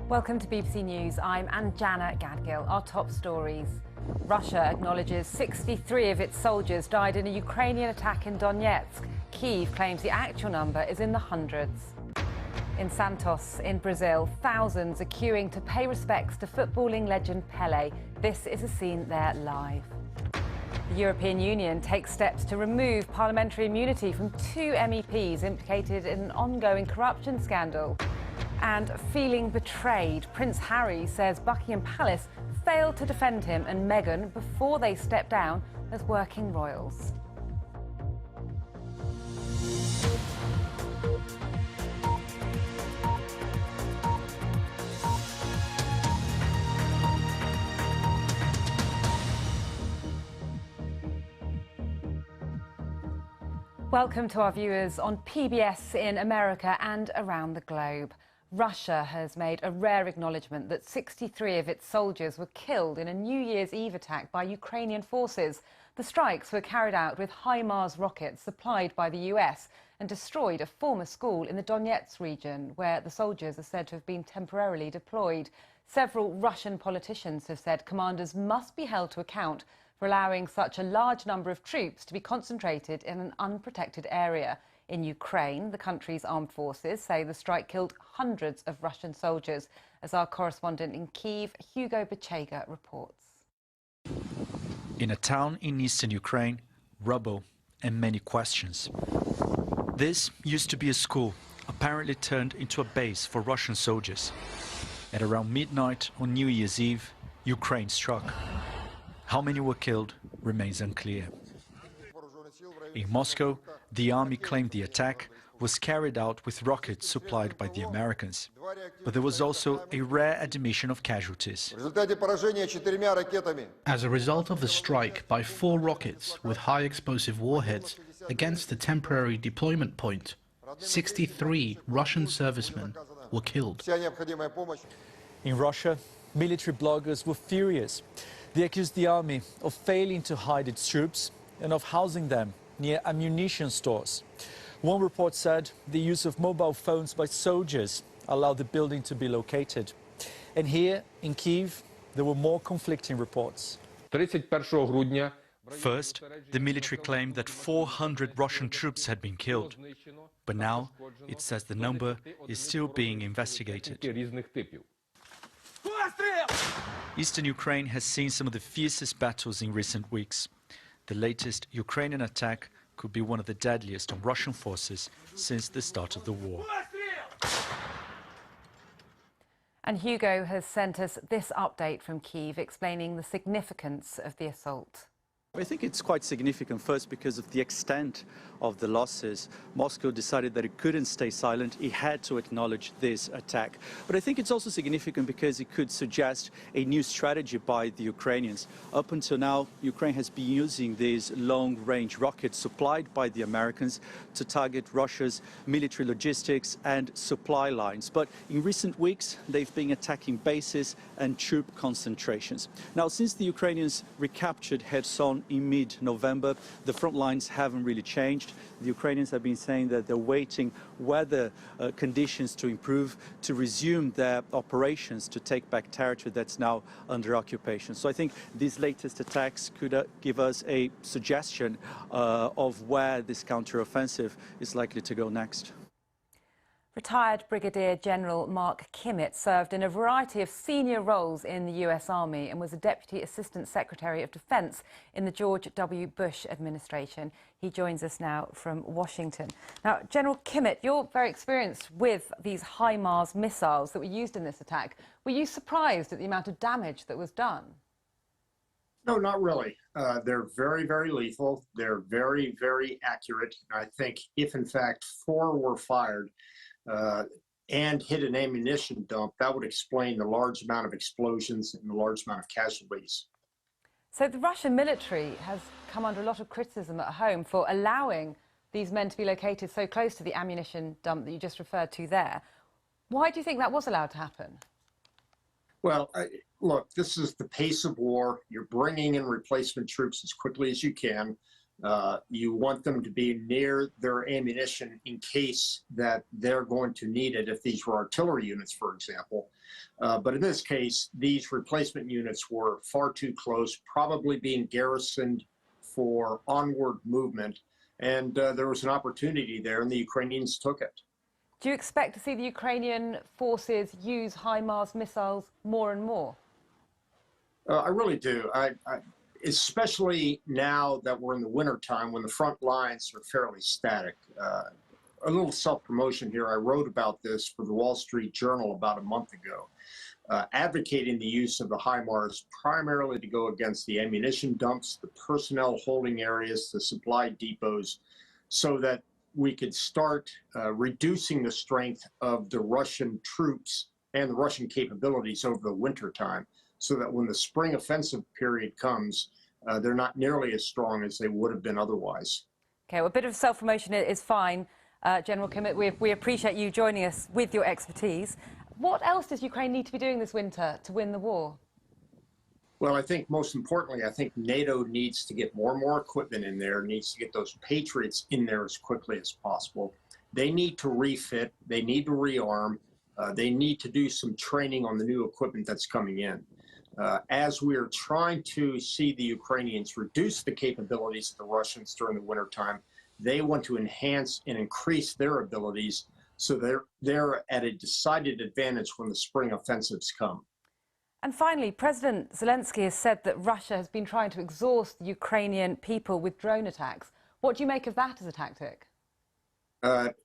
Welcome to BBC News. I'm Anjana Gadgil. Our top stories. Russia acknowledges 63 of its soldiers died in a Ukrainian attack in Donetsk. Kyiv claims the actual number is in the hundreds. In Santos, in Brazil, thousands are queuing to pay respects to footballing legend Pelé. This is a scene there live. The European Union takes steps to remove parliamentary immunity from 2 MEPs implicated in an ongoing corruption scandal. And feeling betrayed, Prince Harry says Buckingham Palace failed to defend him and Meghan before they stepped down as working royals. Welcome to our viewers on PBS in America and around the globe. Russia has made a rare acknowledgement that 63 of its soldiers were killed in a New Year's Eve attack by Ukrainian forces. The strikes were carried out with HIMARS rockets supplied by the US and destroyed a former school in the Donetsk region, where the soldiers are said to have been temporarily deployed. Several Russian politicians have said commanders must be held to account for allowing such a large number of troops to be concentrated in an unprotected area. In Ukraine, the country's armed forces say the strike killed hundreds of Russian soldiers, as our correspondent in Kyiv, Hugo Bachega, reports. In a town in eastern Ukraine, rubble and many questions. This used to be a school, apparently turned into a base for Russian soldiers. At around midnight on New Year's Eve, Ukraine struck. How many were killed remains unclear. In Moscow, the army claimed the attack was carried out with rockets supplied by the Americans. But there was also a rare admission of casualties. As a result of the strike by 4 rockets with high explosive warheads against the temporary deployment point, 63 Russian servicemen were killed. In Russia, military bloggers were furious. They accused the army of failing to hide its troops and of housing them near ammunition stores. One report said the use of mobile phones by soldiers allowed the building to be located. And here in Kyiv, there were more conflicting reports. First, the military claimed that 400 Russian troops had been killed. But now it says the number is still being investigated. Eastern Ukraine has seen some of the fiercest battles in recent weeks. The latest Ukrainian attack could be one of the deadliest on Russian forces since the start of the war. And Hugo has sent us this update from Kyiv explaining the significance of the assault. I think it's quite significant, first because of the extent of the losses. Moscow decided that it couldn't stay silent. It had to acknowledge this attack. But I think it's also significant because it could suggest a new strategy by the Ukrainians. Up until now, Ukraine has been using these long-range rockets supplied by the Americans to target Russia's military logistics and supply lines. But in recent weeks, they've been attacking bases and troop concentrations. Now, since the Ukrainians recaptured Kherson in mid-November, the front lines haven't really changed. The Ukrainians have been saying that they're waiting weather conditions to improve to resume their operations to take back territory that's now under occupation. So I think these latest attacks could give us a suggestion of where this counteroffensive is likely to go next. Retired Brigadier General Mark Kimmett served in a variety of senior roles in the US Army and was a Deputy Assistant Secretary of Defense in the George W. Bush administration. He joins us now from Washington. Now, General Kimmett, you're very experienced with these HIMARS missiles that were used in this attack. Were you surprised at the amount of damage that was done? No, not really. They're very, very lethal. They're very, very accurate. I think if, in fact, 4 were fired, and hit an ammunition dump, that would explain the large amount of explosions and the large amount of casualties. So the Russian military has come under a lot of criticism at home for allowing these men to be located so close to the ammunition dump that you just referred to there. Why do you think that was allowed to happen? Well, look, this is the pace of war. You're bringing in replacement troops as quickly as you can. You want them to be near their ammunition in case that they're going to need it if these were artillery units, for example. But in this case, these replacement units were far too close, probably being garrisoned for onward movement. And there was an opportunity there, and the Ukrainians took it. Do you expect to see the Ukrainian forces use HIMARS missiles more and more? I really do. Especially now that we're in the wintertime when the front lines are fairly static. A little self-promotion here. I wrote about this for the Wall Street Journal about a month ago, advocating the use of the HIMARS primarily to go against the ammunition dumps, the personnel holding areas, the supply depots, so that we could start reducing the strength of the Russian troops and the Russian capabilities over the wintertime, so that when the spring offensive period comes, they're not nearly as strong as they would have been otherwise. Okay, well, a bit of self-promotion is fine. General Kimmett, we appreciate you joining us with your expertise. What else does Ukraine need to be doing this winter to win the war? Well, I think most importantly, I think NATO needs to get more and more equipment in there, needs to get those Patriots in there as quickly as possible. They need to refit, they need to rearm, they need to do some training on the new equipment that's coming in. As we are trying to see the Ukrainians reduce the capabilities of the Russians during the wintertime, they want to enhance and increase their abilities so they're at a decided advantage when the spring offensives come. And finally, President Zelensky has said that Russia has been trying to exhaust the Ukrainian people with drone attacks. What do you make of that as a tactic?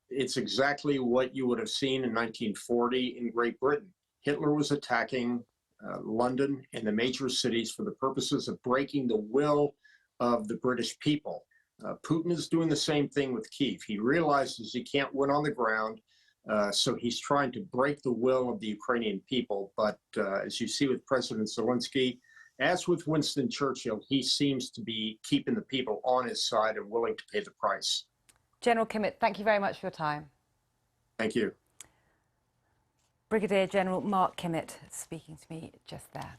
It's exactly what you would have seen in 1940 in Great Britain. Hitler was attacking London and the major cities for the purposes of breaking the will of the British people. Putin is doing the same thing with Kyiv. He realizes he can't win on the ground, so he's trying to break the will of the Ukrainian people. But as you see with President Zelensky, as with Winston Churchill, he seems to be keeping the people on his side and willing to pay the price. General Kimmett, thank you very much for your time. Thank you. Brigadier General Mark Kimmett speaking to me just there.